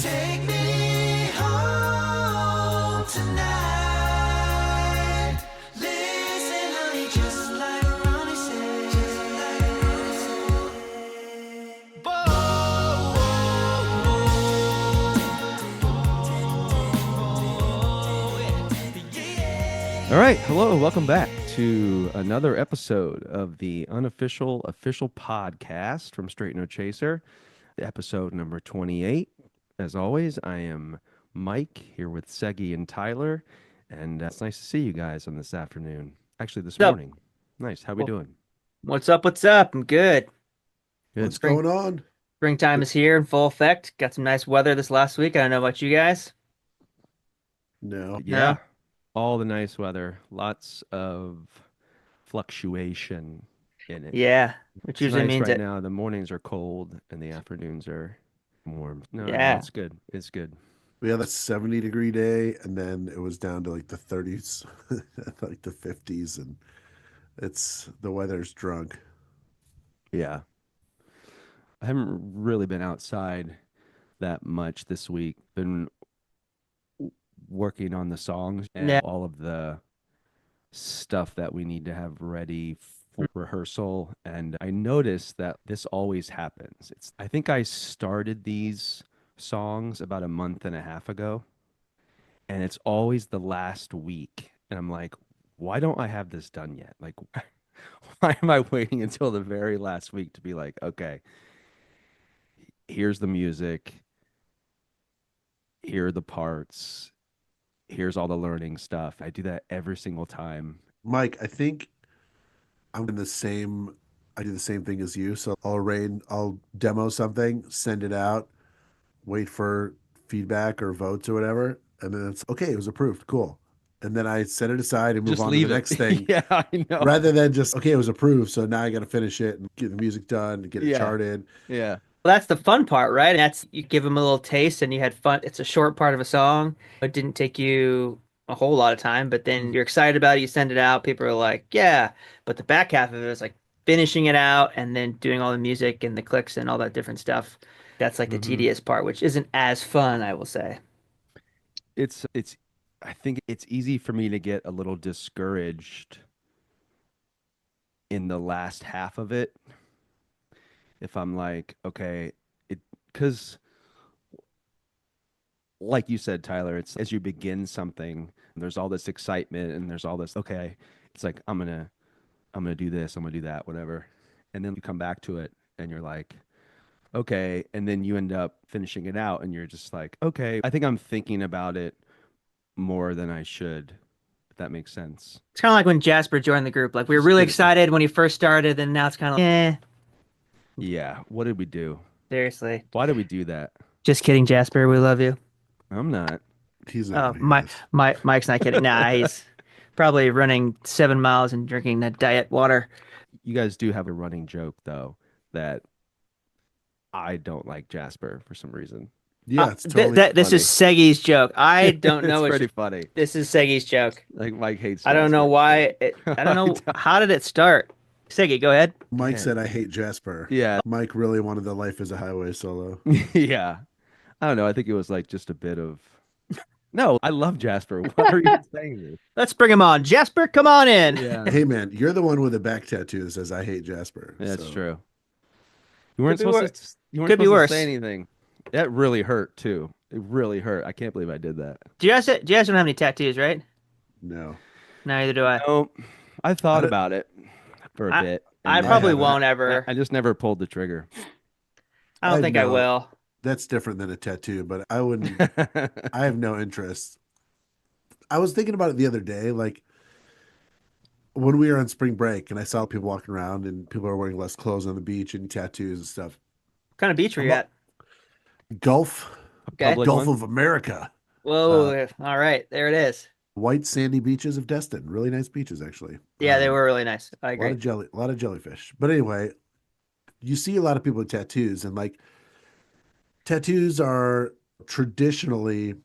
Take me home tonight. Listen, honey, just like Ronnie said. Just like Ronnie said. All right, hello, welcome back to another episode of the unofficial official podcast from Straight No Chaser, episode number 28. As always, I am Mike here with Segi and Tyler, and it's nice to see you guys on this afternoon. Actually, this What's up? morning. Nice. How we doing? What's up? What's up? I'm good. Good. What's going on? Springtime is here in full effect. Got some nice weather this last week. I don't know about you guys. No. Yeah, all the nice weather, lots of fluctuation in it. Yeah, which It's usually nice means right that. now. The mornings are cold and the afternoons are warm. No, Yeah. it's good. It's good. We had a 70-degree day, and then it was down to like the 30s, like the 50s, and the weather's drunk. Yeah. I haven't really been outside that much this week. Been working on the songs and Yeah. all of the stuff that we need to have ready for rehearsal. And I noticed that this always happens. I think I started these songs about a month and a half ago, and it's always the last week. And I'm like, why don't I have this done yet? Like, why am I waiting until the very last week to be like, okay, here's the music, here are the parts, here's all the learning stuff. I do that every single time. Mike, I think I'm in the same. I do the same thing as you. So I'll demo something, send it out, wait for feedback or votes or whatever, and then it's okay. It was approved. Cool. And then I set it aside and move Just on to leave the it. next thing, Yeah, I know. rather than just okay, it was approved. So now I got to finish it and get the music done, and get it Yeah. charted. Yeah. Well, that's the fun part, right? That's you give them a little taste and you had fun. It's a short part of a song. It didn't take you a whole lot of time, but then you're excited about it. You send it out. People are like, yeah. But the back half of it is like finishing it out and then doing all the music and the clicks and all that different stuff. That's like the Mhm. tedious part, which isn't as fun, I will say. It's I think it's easy for me to get a little discouraged in the last half of it if I'm like, okay, it because like you said, Tyler, it's as you begin something, there's all this excitement and there's all this, okay, it's like I'm gonna do this, I'm gonna do that, whatever. And then you come back to it and you're like, okay, and then you end up finishing it out and you're just like, okay, I think I'm thinking about it more than I should, if that makes sense. It's kind of like when Jasper joined the group. Like we were really excited when he first started, and now it's kind of like, Yeah, what did we do? seriously. Why did we do that? Just kidding, Jasper. We love you. I'm not. He's not Oh, gonna hear this. Mike's not kidding. Nah, he's probably running 7 miles and drinking that diet water. You guys do have a running joke though that I don't like Jasper for some reason. Yeah, it's Th- totally. that this is Segi's joke. I don't know. It's Which, pretty funny. this is Segi's joke. Like Mike hates. I don't know Jasper. why. I don't know. How did it start? Segi, go ahead. Mike Man. said, "I hate Jasper." Yeah, Mike really wanted the Life is a Highway solo. yeah. I don't know. I think it was like just a bit of. No, I love Jasper. Why are you saying this? Let's bring him on. Jasper, come on in. Yeah, Hey man, you're the one with a back tattoo that says "I hate Jasper." that's so- true. You weren't Could be supposed worse. to. You weren't Could be supposed worse. to say anything. That really hurt too. It really hurt. I can't believe I did that. Do you guys don't have any tattoos, right? No, Neither do I. No, I thought don't- about it for a I- bit. I and probably haven't. won't ever. I just never pulled the trigger. I don't I think I know. will. that's different than a tattoo. But I wouldn't. I have no interest. I was thinking about it the other day, like when we were on spring break, and I saw people walking around, and people are wearing less clothes on the beach and tattoos and stuff. What kind of beach were you I'm at? Gulf, Okay. Public Gulf one? of America, Whoa. All right. There it is. white sandy beaches of Destin. Really nice beaches, actually. Yeah, they Um, were really nice. I a lot agree. of a lot of jellyfish. But anyway, you see a lot of people with tattoos, and like tattoos are traditionally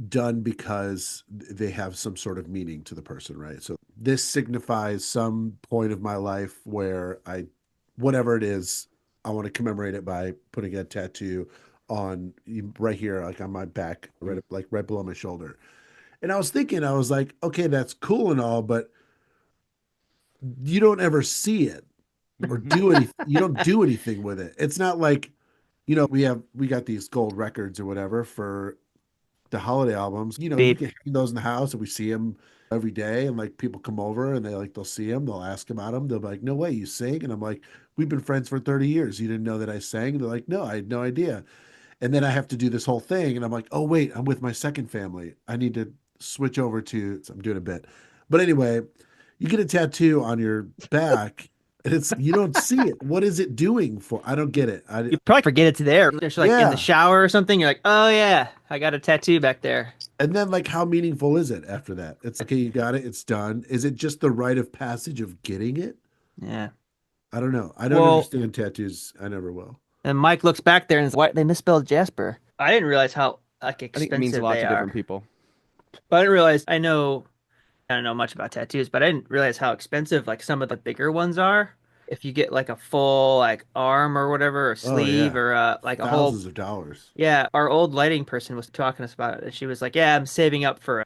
done because they have some sort of meaning to the person, right? So this signifies some point of my life where whatever it is, I want to commemorate it by putting a tattoo on right here, like on my back, right below my shoulder. And I was thinking, I was like, okay, that's cool and all, but you don't ever see it or do anything. You don't do anything with it. It's not like, we got these gold records or whatever for the holiday albums. You Beep. can hang those in the house and we see them every day. And like people come over and they'll see them, they'll ask about them. They'll be like, no way, you sing? And I'm like, we've been friends for 30 years. You didn't know that I sang? And they're like, no, I had no idea. And then I have to do this whole thing. And I'm like, oh, wait, I'm with my second family. I need to switch over to, so I'm doing a bit. But anyway, you get a tattoo on your back and you don't see it. What is it doing for? I don't get it. You probably forget it's there. Just like in Yeah. the shower or something. You're like, oh yeah, I got a tattoo back there. And then like how meaningful is it after that? It's okay, you got it, it's done. Is it just the rite of passage of getting it? Yeah. I don't know. I don't Well- understand tattoos. I never will. And Mike looks back there and is, why they misspelled Jasper? I didn't realize how I expensive think it means a lot they to are. different people. But I didn't realize. I don't know much about tattoos, but I didn't realize how expensive like some of the bigger ones are. If you get like a full like arm or whatever, or sleeve, yeah. or like a whole. Thousands of dollars. Yeah, our old lighting person was talking to us about it, and she was like, "Yeah, I'm saving up for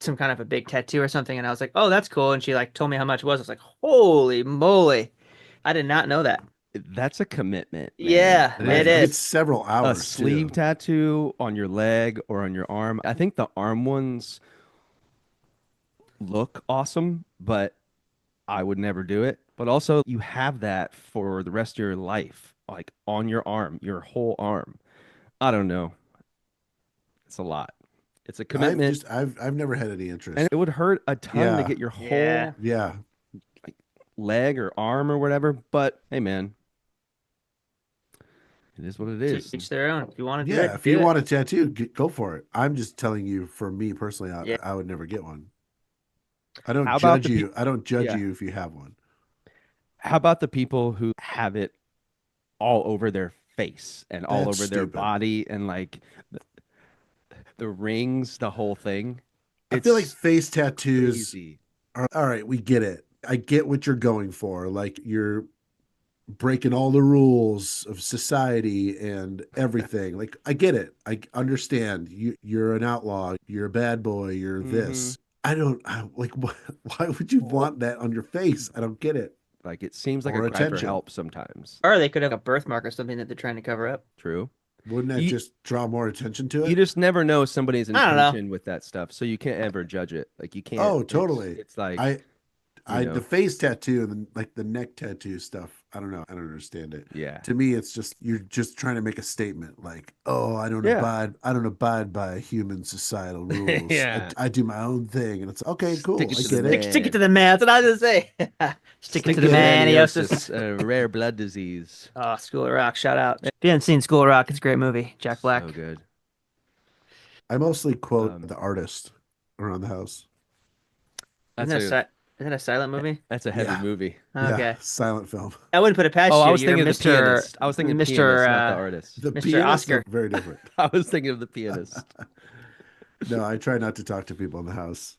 some kind of a big tattoo or something." And I was like, "Oh, that's cool." And she like told me how much it was. I was like, "Holy moly, I did not know that." That's a commitment. man. Yeah, That it is. is. It's several A hours. sleeve too. tattoo on your leg or on your arm. I think the arm ones look awesome, but I would never do it. But also, you have that for the rest of your life, like on your arm, your whole arm. I don't know. It's a lot. It's a commitment, I've never had any interest. and it would hurt a ton to Yeah. get your whole Yeah. Yeah. leg or arm or whatever. But hey, man, it is what it To is. each their own. If you want to do Yeah. it, If do you it. want a tattoo, go for it. I'm just telling you, for me personally, Yeah. I would never get one. I don't How about judge the you. I don't judge Yeah. you if you have one. How about the people who have it all over their face and all That's over their stupid. body and like the rings, the whole thing? I feel like It's face tattoos crazy. are all right. We get it. I get what you're going for. Like you're breaking all the rules of society and everything. Like I get it. I understand. You're an outlaw. You're a bad boy. You're this. Like. Why would you want that on your face? I don't get it. Like it seems like Or a cry for attention. help sometimes. Or they could have a birthmark or something that they're trying to cover up. True. Wouldn't that You- just draw more attention to it? You just never know somebody's I don't know. intention with that stuff, so you can't ever judge it. Like you can't. Oh, it's- totally. It's like the know. face tattoo and like the neck tattoo stuff. I don't know. I don't understand it. yeah. To me, it's just you're just trying to make a statement, like, "Oh, I don't Yeah. abide by human societal rules. Yeah. I do my own thing." And it's okay, cool. Stick it I to get the it. man. Stick it to the man. That's what I was gonna say. Stick it to the maniosis. A rare blood disease. Oh, School of Rock! Shout out. If you haven't seen School of Rock, it's a great movie. Jack Black. So good. I mostly quote Um, the artist around the house. Isn't That's that, a, isn't that a silent movie? that's a heavy Yeah. movie. Okay. Yeah, silent film. I wouldn't put it past Oh, you. I was You're thinking of the Mr. pianist. I was thinking of the Mr. pianist, not the artist. The Mr. pianist Oscar. are very different. I was thinking of the pianist. No, I try not to talk to people in the house.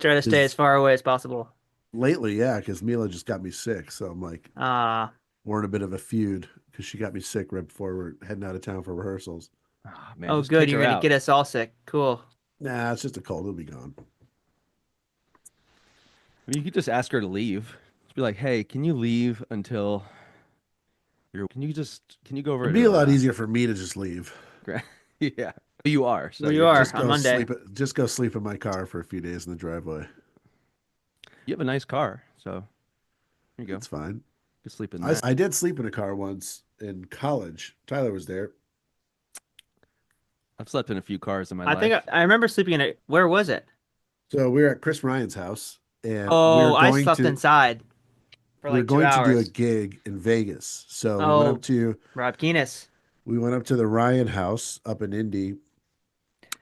Try to stay as far away as possible. Lately, yeah, because Mila just got me sick, so I'm like, Ah, we're in a bit of a feud because she got me sick right before we're heading out of town for rehearsals. Oh, man, oh, just good. kick You're her gonna out. get us all sick. Cool. Nah, it's just a cold. It'll be gone. You could just ask her to leave. Just be like, "Hey, can you leave until you're? Can you go over?" It'd to, be a lot easier for me to just leave. Yeah, you are. So Well, you you're are. just- on Monday. Just go sleep in my car for a few days in the driveway. You have a nice car, so there you go. It's fine. You can sleep in I, that. I did sleep in a car once in college. Tyler was there. I've slept in a few cars in my I life. think I remember sleeping in it. Where was it? So we were at Chris Ryan's house, and Oh, we I were going slept to inside for we were like 2 going to do a hours. gig in Vegas. So we Oh. went up to Rob Keenis. the Ryan house up in Indy,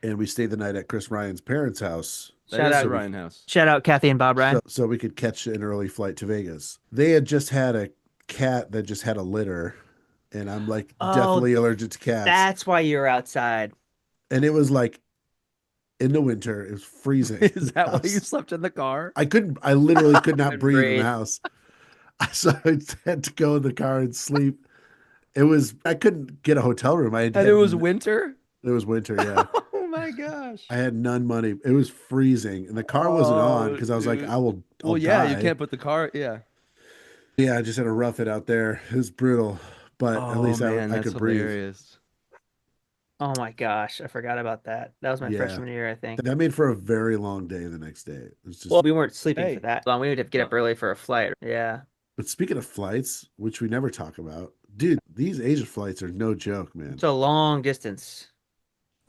and we stayed the night at Chris Ryan's parents' house. That Shout is out- the Ryan house. Shout out Kathy and Bob Ryan. So we could catch an early flight to Vegas. They had just had a cat that just had a litter, and I'm like Oh, definitely allergic to cats. That's why you were outside. And it was like in the winter, it was freezing. Is that why House. you slept in the car? I literally could not Couldn't breathe in breathe. the house. So I had to go in the car and sleep. It was I couldn't get a hotel room. And it was winter? it was winter, yeah. Oh my gosh. I had none money. It was freezing, and the car wasn't on Oh, because I was like, dude. I'll Well, yeah, you die. can't put the car. Yeah. Yeah, I just had to rough it out there. It was brutal, but at Oh least man, I that's could breathe. hilarious. Oh my gosh, I forgot about that. That was my Yeah. freshman year, I think. That made for a very long day the next day. It was just. Well, we weren't sleeping Hey. for that long. We would have to get up early for a flight. Yeah. But speaking of flights, which we never talk about, dude, these Asia flights are no joke, man. It's a long distance.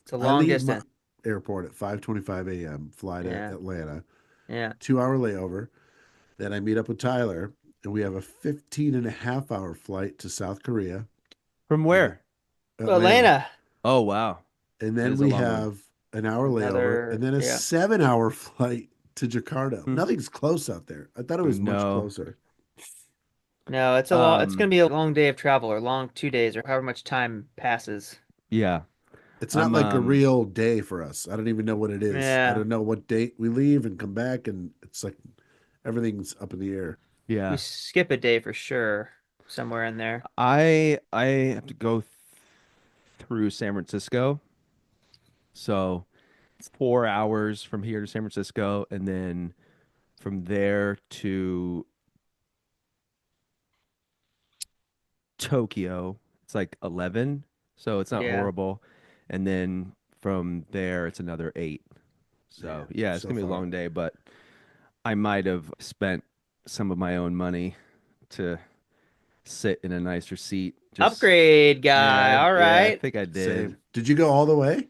It's a I long leave distance. my airport at 5:25 a.m., fly to Yeah. Atlanta, Yeah. 2-hour layover. Then I meet up with Tyler, and we have a 15 and a half hour flight to South Korea, From where? Atlanta. Oh wow. And That then is a we long one. have an hour layover, Another- and then a yeah. 7-hour flight to Jakarta. Hmm. Nothing's close out there. I thought it was much No. closer. No, it's a long. It's Um, gonna be a long day of travel, or long 2 days, or however much time passes. Yeah. It's not I'm, like a um, real day for us. I don't even know what it is. I Yeah. don't know what date we leave and come back, and it's like everything's up in the air. Yeah. We skip a day for sure, somewhere in there. I have to go through San Francisco. So it's 4 hours from here to San Francisco, and then from there to Tokyo, it's like 11. So it's not Yeah. horrible. And then from there, it's another 8. So yeah, it's so gonna be a far. long day, but I might have spent some of my own money to sit in a nicer seat. Upgrade guy. Yeah, All yeah, I right. think I did. Same. Did you go all the way?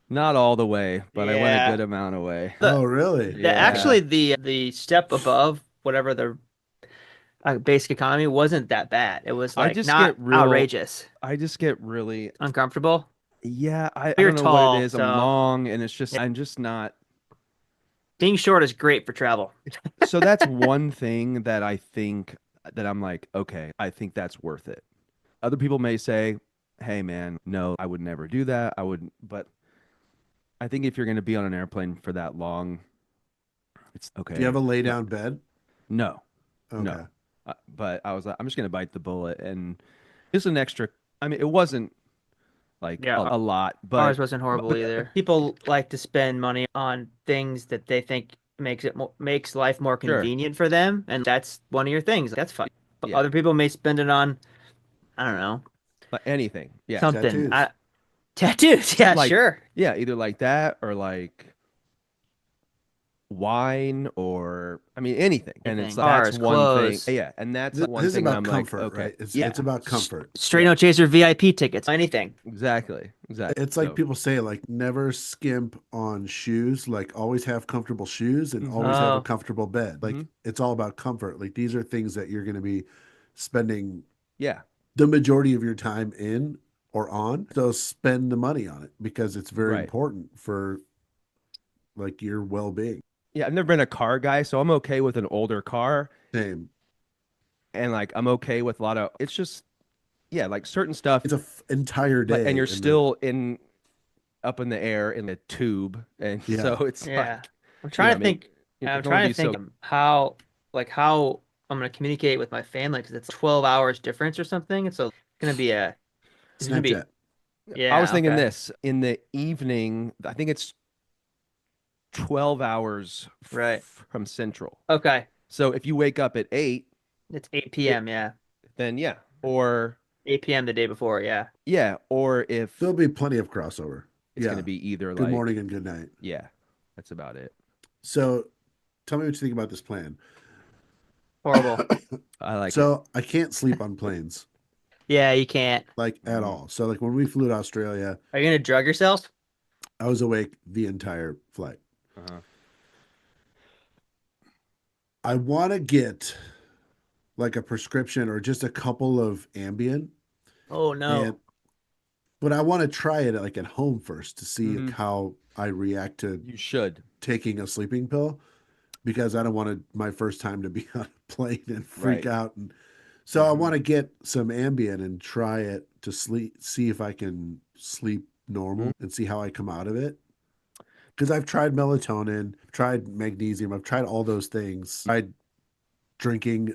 Not all the way, but I went Yeah. a good amount away. Oh, really? The, Yeah. Actually, the step above whatever the basic economy wasn't that bad. It was I like just not get real- outrageous, I just get really, uncomfortable. yeah, I You're don't know tall, what it is. so- I'm long, and it's just, Yeah. I'm just not. Being short is great for travel. So that's one thing that I think that I'm like, okay, I think that's worth it. Other people may say, hey, man, no, I would never do that. I wouldn't, but I think if you're going to be on an airplane for that long, it's okay. Do you have a lay down bed? No, Okay. no. But I was like, I'm just going to bite the bullet. And it's an extra, I mean, it wasn't like Yeah. a lot, Ours but wasn't horrible but- either. People like to spend money on things that they think makes life more Sure. convenient for them, and that's one of your things. That's fine. But Yeah. other people may spend it on, I don't know, but anything. Yeah. something. Tattoos. Tattoos. Yeah, Like- sure. Yeah. Either like that or like wine or, I mean, anything. And it's Anything. that's Cars, one clothes. thing. Yeah. And that's This one is thing about I'm comfort, like, okay. right? It's, yeah. it's about comfort. Straight No Chaser VIP tickets. Anything. Exactly. Exactly. It's like So, people say, like, never skimp on shoes. Like, always have comfortable shoes and always have Oh. a comfortable bed. Like, Mhm. it's all about comfort. Like, these are things that you're going to be spending yeah. the majority of your time in or on. So spend the money on it because it's very Right. important for like your well-being. Yeah. I've never been a car guy, so I'm okay with an older car. Same. And like, I'm okay with a lot of, it's just, yeah, like certain stuff. It's a entire day, And you're in the- still up in the air in the tube. And Yeah. so it's Yeah. like, I'm trying I to mean, think. it I'm can only trying be to think so- how I'm going to communicate with my family because it's 12 hours difference or something. It's going to be it's gonna be- Snapchat. yeah. I was thinking okay. this in the evening. I think it's 12 hours Right. from Central. Okay. So if you wake up at 8, It's 8 p.m. Yeah. then yeah. Or 8 p.m. the day before. Yeah. yeah. Or if There'll be plenty of crossover. it's yeah. going to be either Good like, morning and good night. yeah, that's about it. So tell me what you think about this plan. Horrible. I like it. So I can't sleep on planes Yeah, you can't. like at Mhm. all. So like when we flew to Australia, Are you going to drug yourself? I was awake the entire flight. Uh-huh. I want to get like a prescription or just a couple of Ambien, Oh, no. and but I want to try it like at home first to see Mhm. how I react to You should. taking a sleeping pill because I don't want to my first time to be on a plane and freak Right. out. And so I Mhm. want to get some Ambien and try it to see if I can sleep normal Mm-hmm. and see how I come out of it. Because I've tried melatonin, tried magnesium, I've tried all those things. Tried drinking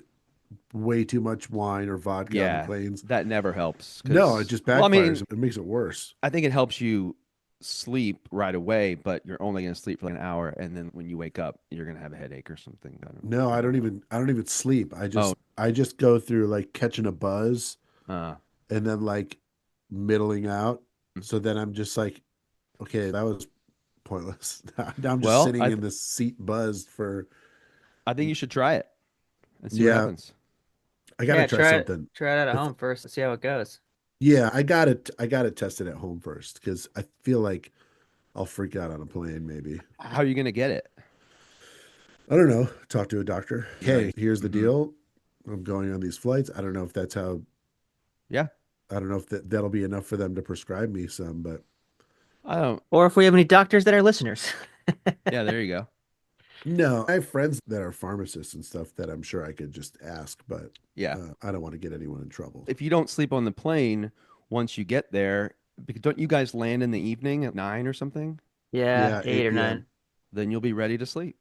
way too much wine or vodka on the Yeah, planes. that never helps. No, it just Well, I backfires. mean, It makes it worse. I think it helps you sleep right away, but you're only gonna sleep for like an hour, and then when you wake up, you're gonna have a headache or something. No, I don't know. I don't even sleep. Oh, I just go through like catching a buzz uh, and then like middling out. mm. So then I'm just like, okay, that was pointless. Now I'm just Well, sitting in this seat buzzed for, I think you should try it and see what yeah, happens. I gotta Yeah, try something. try it out at I th- home first to see how it goes. yeah, I gotta test it at home first because I feel like I'll freak out on a plane maybe. How are you gonna get it? I don't know. Talk to a doctor. Hey, Right. here's the Hmm. deal. I'm going on these flights. I don't know if that's how, Yeah. I don't know if that'll be enough for them to prescribe me some, but I don't. Or if we have any doctors that are listeners. Yeah, there you go. no, I have friends that are pharmacists and stuff that I'm sure I could just ask, but Yeah. I don't want to get anyone in trouble. If you don't sleep on the plane once you get there, because don't you guys land in the evening at 9 or something? Yeah, Yeah, 8 or 8 9. p.m. Then you'll be ready to sleep.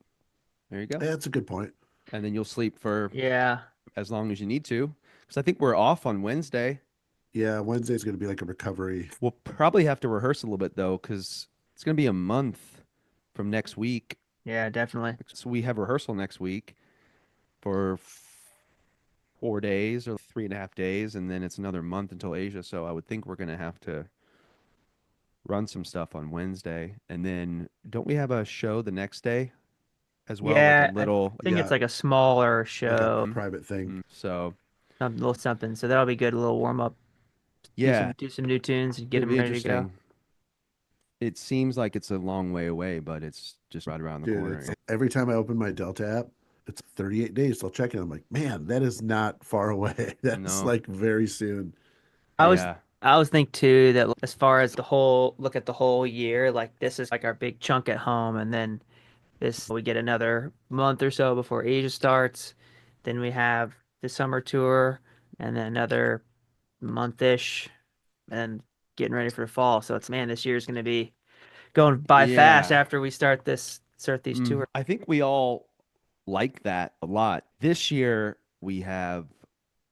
There you go. Yeah, that's a good point. And then you'll sleep for Yeah. as long as you need to. Because I think we're off on Wednesday. Yeah, Wednesday's going to be like a recovery. We'll probably have to rehearse a little bit though, because it's going to be a month from next week. Yeah, definitely. So we have rehearsal next week for 4 days or 3.5 days, and then it's another month until Asia. So I would think we're going to have to run some stuff on Wednesday. And then don't we have a show the next day as well? Like Yeah, a I little, think it's Yeah, like a smaller like a show, private thing. so a little something. So that'll be good. A little warm up. yeah, Do some new tunes and get it'll them be ready to go. interesting. It seems like it's a long way away, but it's just right around the Dude, corner. it's every time I open my Delta app, it's 38 days. I'll check it. I'm like, man, that is not far away. That's No, like very soon. I was yeah, I was think too that as far as the whole look at the whole year, like this is like our big chunk at home, and then this we get another month or so before Asia starts. Then we have the summer tour, and then another month-ish, and getting ready for fall. So it's man, this year's gonna be going by fast yeah. after we start these tours. I think we all like that a lot. This year we have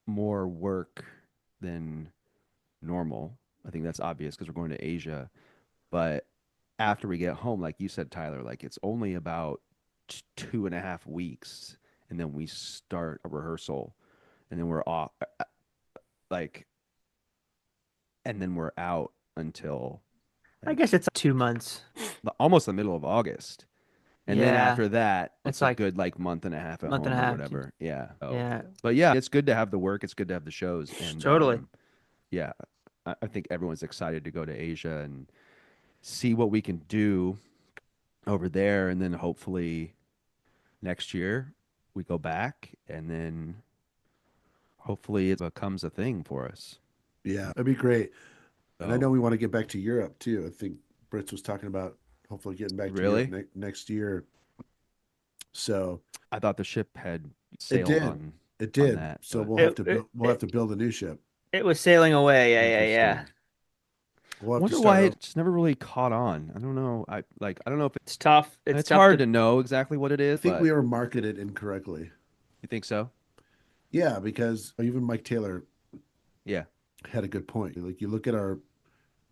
more work than normal. I think that's obvious because we're going to Asia. But after we get home, like you said, Tyler, like it's only about 2.5 weeks, and then we start a rehearsal, and then we're off, like, and then we're out until I like guess it's 2 months. almost the middle of August. And then Yeah, after that, it's it's a like good like month and a half at month and home a or half. whatever. Yeah. So, Yeah, but yeah, it's good to have the work. It's good to have the shows. And totally. yeah, I think everyone's excited to go to Asia and see what we can do over there. And then hopefully next year we go back and then hopefully it becomes a thing for us. Yeah, that'd be great. And I So, know we want to get back to Europe too. I think Brits was talking about hopefully getting back to Europe really? next year. So I thought the ship had it sailed did. It on did. that, So but we'll have to build a new ship. It was sailing away. Yeah. interesting. We'll I have to wonder start why over. it just never really caught on. I don't know. I don't know if It's tough. It's it's tough hard to to know exactly what it I is, think but we were marketed incorrectly. you think so? Yeah, because even Mike Taylor Yeah. had a good point. Like you look at our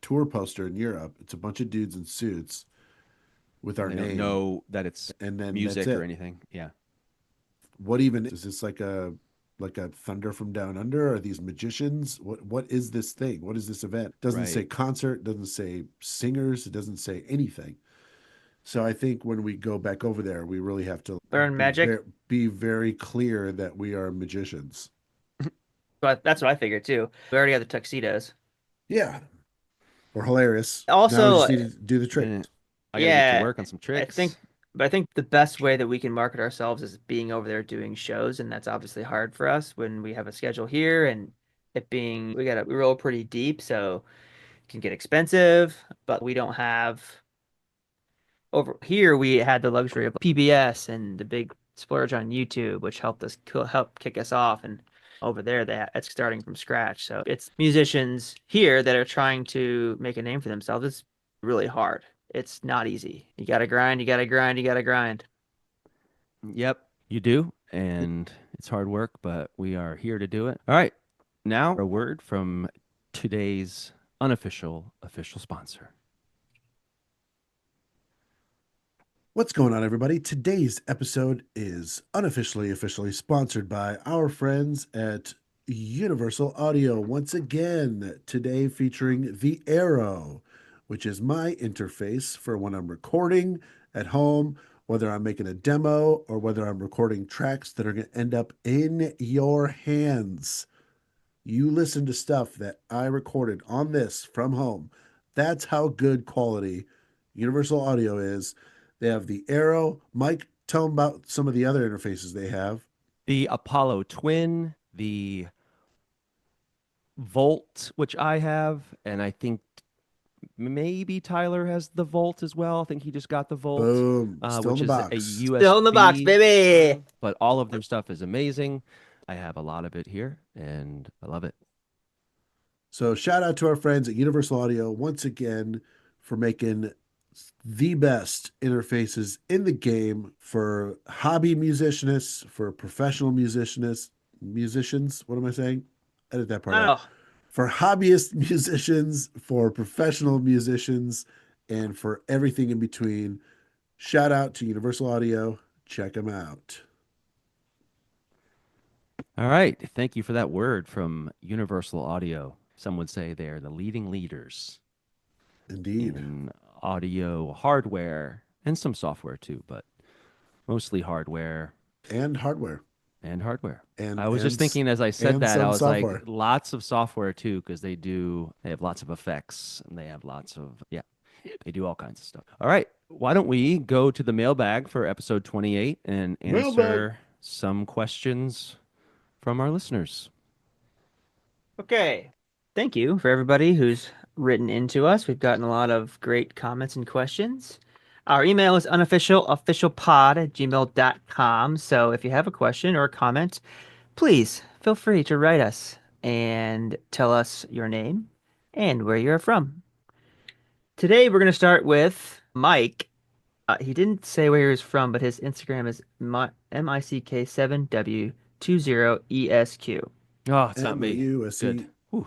tour poster in Europe, it's a bunch of dudes in suits with our They don't name, know that it's and then that's music or it. anything. Yeah. What even is this like a Thunder from Down Under? Are these magicians? What is this thing? What is this event? Doesn't say Right. concert, doesn't say singers, it doesn't say anything. So I think when we go back over there, we really have to learn magic. be very clear that we are magicians. But that's what I figured too. We already have the tuxedos. Yeah. We're hilarious. Now we Also, just need to do the trick. And I gotta get to yeah, work on some I think, tricks. but I think the best way that we can market ourselves is being over there doing shows, and that's obviously hard for us when we have a schedule here and it being we roll pretty deep, so it can get expensive, but we don't have over here we had the luxury of PBS and the big splurge on YouTube, which helped us help kick us off. And over there, it's starting from scratch. So it's musicians here that are trying to make a name for themselves. It's really hard. It's not easy. You gotta grind. You gotta grind. You gotta grind. Yep, you do, and It's hard work, but we are here to do it. All right. Now, a word from today's unofficial official sponsor. What's going on, everybody? Today's episode is officially sponsored by our friends at Universal Audio. Once again, today featuring the Arrow, which is my interface for when I'm recording at home, whether I'm making a demo or whether I'm recording tracks that are going to end up in your hands. You listen to stuff that I recorded on this from home. That's how good quality Universal Audio is. They have the Arrow. Mike, tell them about some of the other interfaces they have. The Apollo Twin, the Volt, which I have, and I think maybe Tyler has the Volt as well. I think he just got the Volt, Boom. Still which in the is box. a USB. Still in the box, baby. But all of their stuff is amazing. I have a lot of it here, and I love it. So shout out to our friends at Universal Audio once again for making the best interfaces in the game for hobby musicians, for professional musicians. What am I saying? Edit that part out. Oh, For hobbyist musicians, for professional musicians, and for everything in between. Shout out to Universal Audio. Check them out. All right. Thank you for that word from Universal Audio. Some would say they're the leading leaders Indeed. in audio hardware and some software too, but mostly hardware And hardware. and hardware. And I was just and s- thinking as I said and that, I some was software. like, lots of software too, because they have lots of effects and they have lots of, they do all kinds of stuff. All right. Why don't we go to the mailbag for episode 28 and answer Mailbag. some questions from our listeners? okay. Thank you for everybody who's written into us. We've gotten a lot of great comments and questions. Our email is unofficialofficialpod@gmail.com. So if you have a question or a comment, please feel free to write us and tell us your name and where you're from. Today we're going to start with Mike. He didn't say where he was from, but his Instagram is MICK7W20ESQ. Oh, it's not me. MUSC. Good. Whew.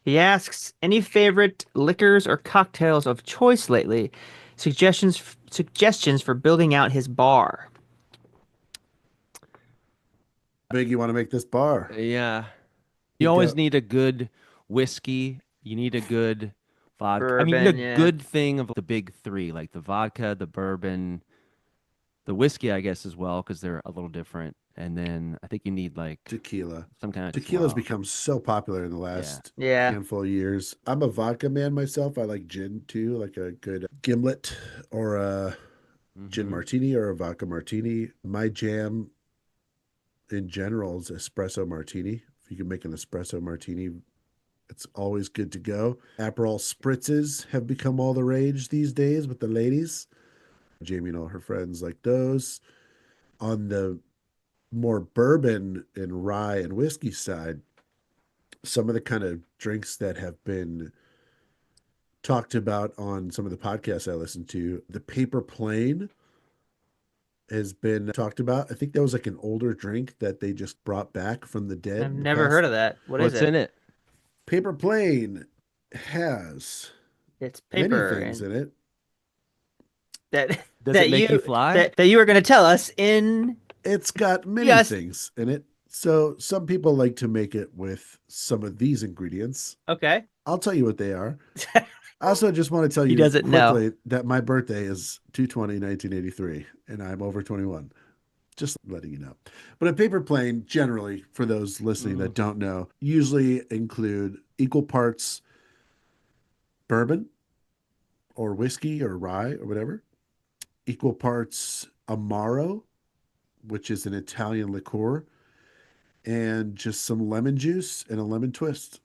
He asks, any favorite liquors or cocktails of choice lately? Suggestions for building out his bar. Big, you want to make this bar? Yeah. You You always go- need a good whiskey. You need a good vodka. I mean, you Bourbon, need a yeah. good thing of the big three, like the vodka, the bourbon, the whiskey, I guess, as well, because they're a little different. And then I think you need like Tequila. some kind of Tequila's wow. become so popular in the last Yeah. handful of years. I'm a vodka man myself. I like gin too, like a good gimlet or a gin Mhm. martini or a vodka martini. My jam in general is espresso martini. If you can make an espresso martini, it's always good to go. Aperol spritzes have become all the rage these days with the ladies. Jamie and all her friends like those. On the more bourbon and rye and whiskey side, some of the kind of drinks that have been talked about on some of the podcasts I listen to, the paper plane has been talked about. I think that was like an older drink that they just brought back from the dead. I've never heard of that. What is What's it? in it? Paper plane has It's many paper things and in it. that Does that it make you fly? that you were going to tell us in It's got many Yes. things in it. So some people like to make it with some of these ingredients. okay. I'll tell you what they are. I also just want to tell He you doesn't know. quickly that my birthday is 2/20/1983 and I'm over 21. Just letting you know. But a paper plane, generally, for those listening that don't know, usually include equal parts bourbon or whiskey or rye or whatever, equal parts Amaro, which is an Italian liqueur, and just some lemon juice and a lemon twist.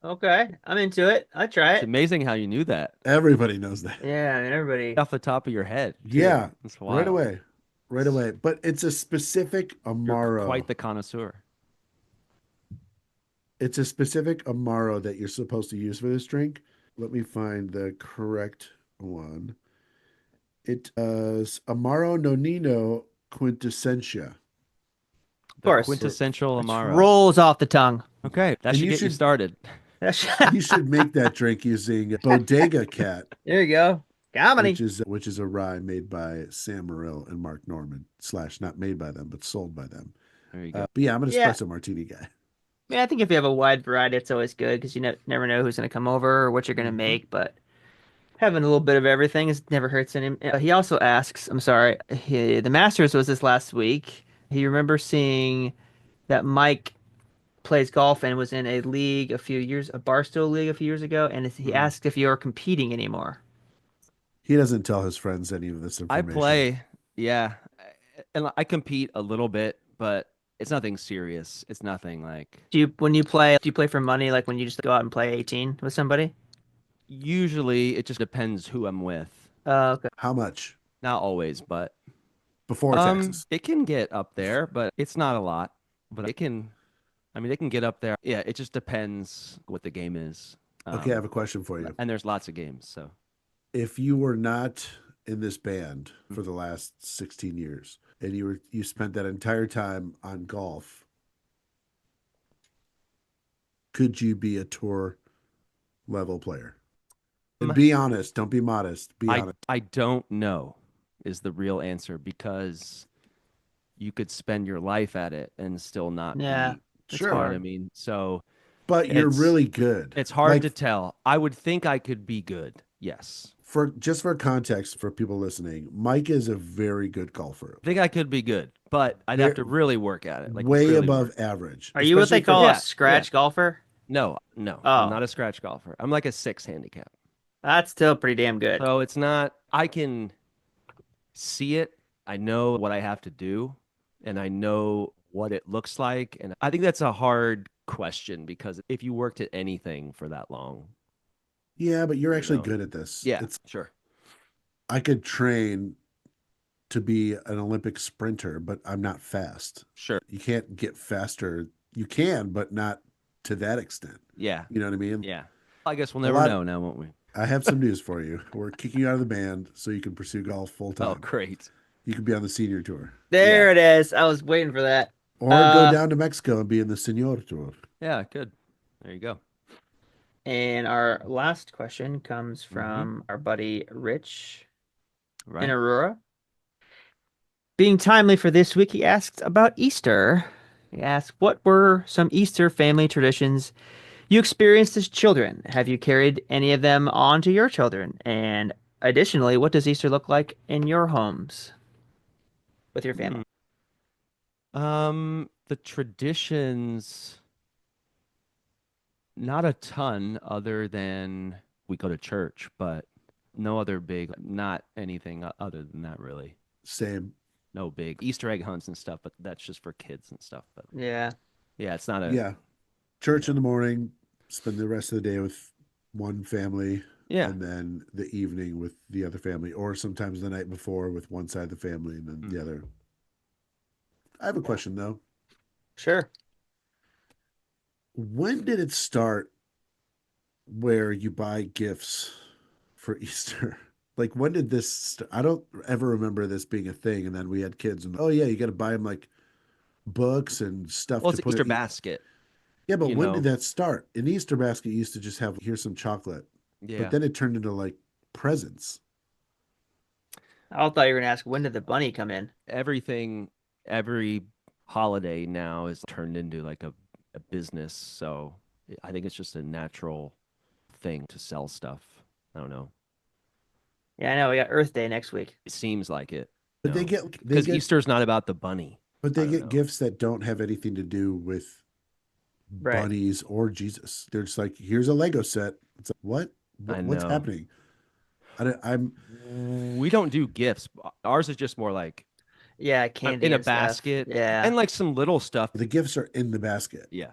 Okay. I'm into it. I'll try It's it. amazing how you knew that Everybody knows that. Yeah, I mean everybody. off the top of your head. too. Yeah, That's right wild. away. Right away. But it's a specific You're Amaro. quite the connoisseur. It's a specific Amaro that you're supposed to use for this drink. Let me find the correct one. It is Amaro Nonino Quintessentia. The course. quintessential It Amaro. rolls off the tongue. Okay, that And should you get you should- started. You should make that drink using Bodega Cat, There you go. Comedy. which is a rye made by Sam Morrill and Mark Norman / not made by them, but sold by them. There you go. But yeah, I'm an Yeah. espresso martini guy. Yeah, I think if you have a wide variety, it's always good because you never know who's going to come over or what you're going to make. But having a little bit of everything never hurts him. He also asks, I'm sorry, the Masters was this last week. He remembers seeing that Mike plays golf and was in a league a Barstool league a few years ago, and he asked if you're competing anymore. He doesn't tell his friends any of this I information. play, yeah, and I compete a little bit, but it's nothing serious. It's nothing like. Do you play for money, like when you just go out and play 18 with somebody? Usually, it just depends who I'm with. Okay. How much Not always, but before taxes? it can get up there, but it's not a lot. But it can, I mean, it can get up there. Yeah, it just depends what the game is. Okay, I have a question for you. And there's lots of games, so. If you were not in this band for the last 16 years and you spent that entire time on golf, could you be a tour level player? And be honest, don't be modest. Be honest. I don't know is the real answer because you could spend your life at it and still not Yeah, be. it's Sure. You know what I hard. mean? So But you're it's- really good. it's hard Like, to tell. I would think I could be good. Yes. for context for people listening, Mike is a very good golfer. I think I could be good, but I'd have to really work at it. Like way really above work. average. Are you what they especially for- call Yeah, a scratch golfer? No, Oh. I'm not a scratch golfer. I'm like a 6 handicap. That's still pretty damn good. So it's not, I can see it. I know what I have to do and I know what it looks like. And I think that's a hard question because if you worked at anything for that long, Yeah, but you're actually know. good at this. yeah, It's sure. I could train to be an Olympic sprinter, but I'm not fast. Sure. You can't get faster. You can, but not to that extent. Yeah. You know what I mean? Yeah. I guess we'll A never lot- know now, won't we? I have some news for you. We're kicking you out of the band so you can pursue golf full Oh, time. great. You can be on the senior tour There it is. I was waiting for that. or go Uh, down to Mexico and be in the senior tour. Yeah, good. There you go. And our last question comes from our buddy Rich Right. in Aurora. Being timely for this week, he asks about Easter. He asks, what were some Easter family traditions you experienced as children? Have you carried any of them on to your children? And additionally, what does Easter look like in your homes with your family? The traditions, not a ton other than we go to church, but no other big, not anything other than that really. Same. No big Easter egg hunts and stuff, but that's just for kids and stuff. But Yeah. yeah, it's not a, Yeah. Church in the morning, spend the rest of the day with one family, yeah, and then the evening with the other family, or sometimes the night before with one side of the family and then the other. I have a question though. Sure. When did it start where you buy gifts for Easter? Like, when did this I don't ever remember this being a thing. And then we had kids and, oh, yeah, you got to buy them like books and stuff. well, to it's an put Easter in- basket. Yeah, but you when know. did that start? An Easter basket used to just have, here's some chocolate. Yeah. But then it turned into like presents. I thought you were going to ask, when did the bunny come in? Every holiday now is turned into like a business. So I think it's just a natural thing to sell stuff. I don't know. Yeah, I know. We got Earth Day next week. It seems like it. But they get because Easter's not about the bunny. but they I don't get know. gifts that don't have anything to do with Right. bunnies or Jesus. They're just like, here's a Lego set. It's like, what? I What's know. happening? I'm We don't do gifts. Ours is just more like Yeah, candy in a and stuff. basket. Yeah. And like some little stuff. the gifts are in the basket, Yeah.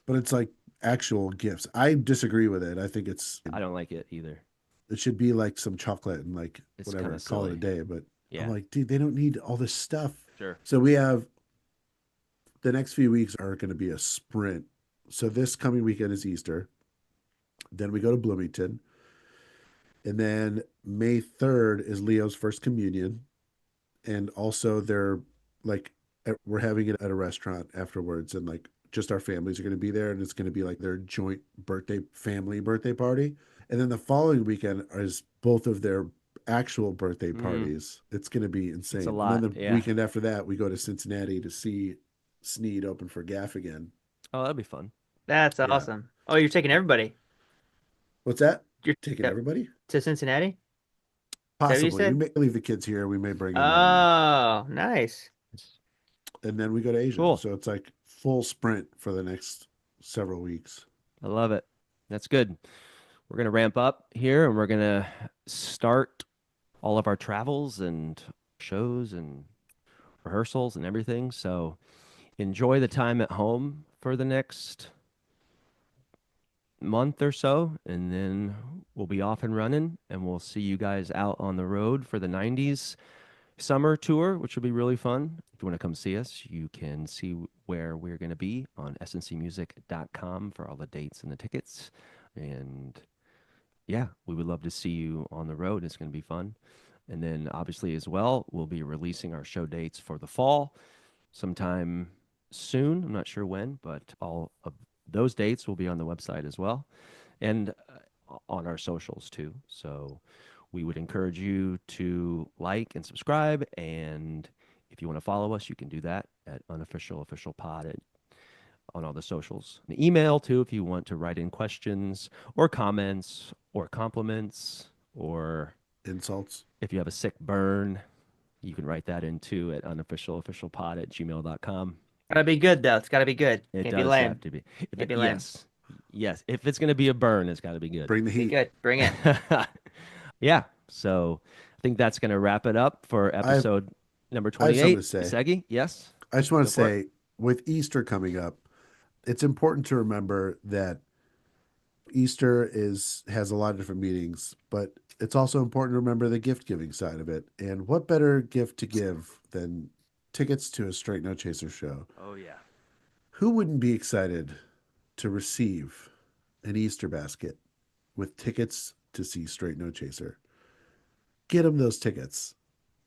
but it's like actual gifts. I disagree with it. I think I don't like it either. it should be like some chocolate and like It's whatever, kinda call it a silly. day. But Yeah. I'm like, dude, they don't need all this stuff. Sure. So we have the next few weeks are going to be a sprint. So this coming weekend is Easter. Then we go to Bloomington. And then May 3rd is Leo's first communion. And also they're like we're having it at a restaurant afterwards, and like just our families are going to be there, and it's going to be like their joint family birthday party. And then the following weekend is both of their actual birthday parties. It's going to be insane. a And lot, then the yeah. weekend after that, we go to Cincinnati to see Sneed open for Gaff again. Oh, that'd be fun. That's Yeah. awesome. Oh, you're taking everybody. What's that? You're Taking yep, everybody? to Cincinnati? that what you Possibly. We said? may leave the kids here. We may bring them along. Oh, nice. And then we go to Asia. Cool. So it's like full sprint for the next several weeks. I love it. That's good. We're going to ramp up here and we're going to start all of our travels and shows and rehearsals and everything. So enjoy the time at home for the next month or so, and then we'll be off and running, and we'll see you guys out on the road for the 90s summer tour, which will be really fun. If you want to come see us, you can see where we're going to be on sncmusic.com for all the dates and the tickets. And yeah, we would love to see you on the road. It's going to be fun. And then obviously as well, we'll be releasing our show dates for the fall sometime soon. I'm not sure when, but all of those dates will be on the website as well, and on our socials too. So we would encourage you to like and subscribe. And if you want to follow us, you can do that at Unofficial Official Pod on all the socials. An email too, if you want to write in questions or comments or compliments, or Insults. if you have a sick burn, you can write that in too at unofficialofficialpod@gmail.com. Gotta be good though. It's gotta be good. It Can't be does lame. have to be. Can't be lame. Yes. Yes. If it's going to be a burn, it's got to be good. Bring the Be heat. good. Bring it. Yeah. So I think that's going to wrap it up for episode number I have 28. something to say. Segi, yes? I just want to Go for say, with Easter coming up, it's important to remember that Easter has a lot of different meanings, but it's also important to remember the gift giving side of it. And what better gift to give than tickets to a Straight No Chaser show? Oh, yeah. Who wouldn't be excited to receive an Easter basket with tickets to see Straight No Chaser? Get them those tickets.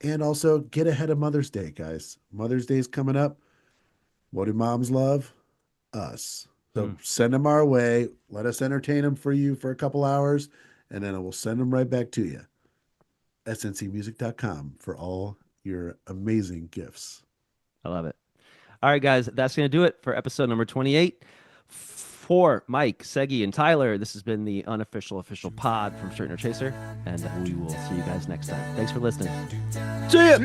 And also get ahead of Mother's Day, guys. Mother's Day is coming up. What do moms love? Us. So send them our way. Let us entertain them for you for a couple hours, and then we'll send them right back to you. SNCmusic.com for all your amazing gifts. I love it. All right, guys. That's going to do it for episode number 28. For Mike, Segi, and Tyler, this has been the Unofficial Official Pod from Straight No Chaser, and we will see you guys next time. Thanks for listening. See ya!